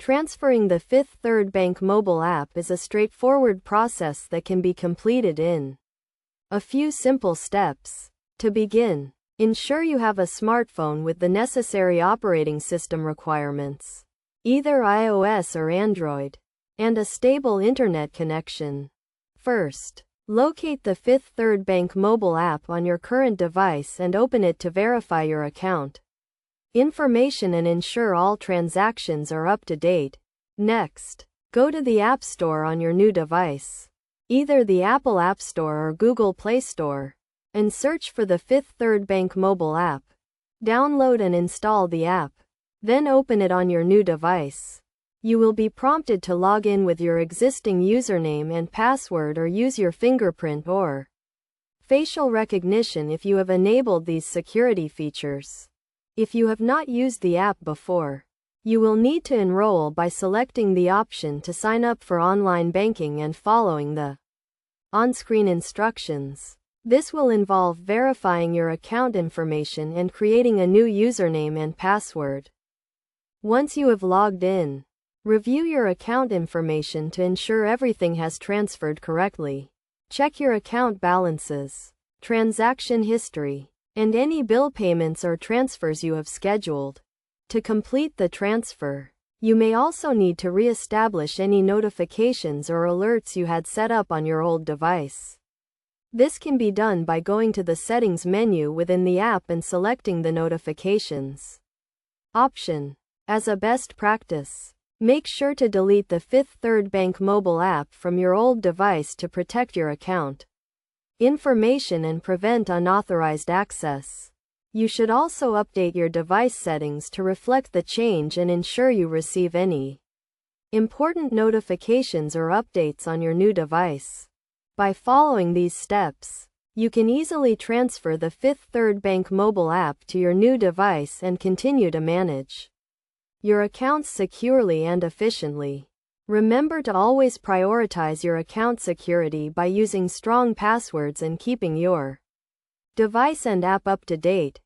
Transferring the Fifth Third Bank mobile app is a straightforward process that can be completed in a few simple steps. To begin, ensure you have a smartphone with the necessary operating system requirements, either iOS or Android, and a stable internet connection. First, locate the Fifth Third Bank mobile app on your current device and open it to verify your account information and ensure all transactions are up to date. Next, go to the App Store on your new device, either the Apple App Store or Google Play Store, and search for the Fifth Third Bank mobile app. Download and install the app. Then open it on your new device. You will be prompted to log in with your existing username and password or use your fingerprint or facial recognition if you have enabled these security features. If you have not used the app before, you will need to enroll by selecting the option to sign up for online banking and following the on-screen instructions. This will involve verifying your account information and creating a new username and password. Once you have logged in, review your account information to ensure everything has transferred correctly. Check your account balances, transaction history, and any bill payments or transfers you have scheduled. To complete the transfer, you may also need to re-establish any notifications or alerts you had set up on your old device. This can be done by going to the Settings menu within the app and selecting the Notifications option. As a best practice, make sure to delete the Fifth Third Bank mobile app from your old device to protect your account information and prevent unauthorized access. You should also update your device settings to reflect the change and ensure you receive any important notifications or updates on your new device. By following these steps, you can easily transfer the Fifth Third Bank mobile app to your new device and continue to manage your accounts securely and efficiently. Remember to always prioritize your account security by using strong passwords and keeping your device and app up to date.